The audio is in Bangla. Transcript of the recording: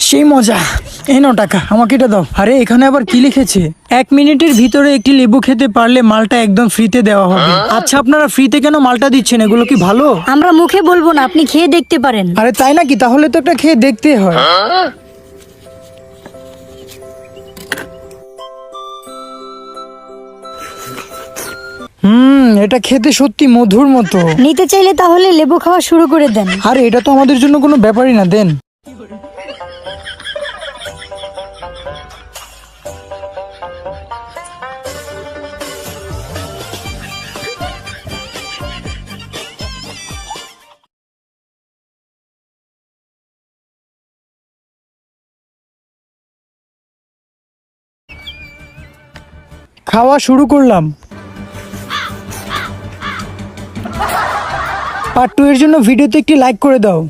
সেই মজা। এই নাও টাকা, আমাকে এটা দাও। আরে এখানে আবার কি লিখেছে? 1 মিনিটের ভিতরে একটি লেবু খেতে পারলে মালটা একদম ফ্রিতে দেওয়া হবে। আচ্ছা, আপনারা ফ্রিতে কেন মালটা দিচ্ছেন? এগুলো কি ভালো? আমরা মুখে বলবো না, আপনি খেয়ে দেখতে পারেন। আরে তাই নাকি? তাহলে তো একটা খেয়ে দেখতে হয়। এটা খেতে সত্যি মধুর মতো। নিতে চাইলে তাহলে লেবু খাওয়া শুরু করে দেন। আরে এটা তো আমাদের জন্য কোনো ব্যাপারই না, দেন। খাওয়া শুরু করলাম। পার্ট 2 এর জন্য ভিডিওতে একটি লাইক করে দাও।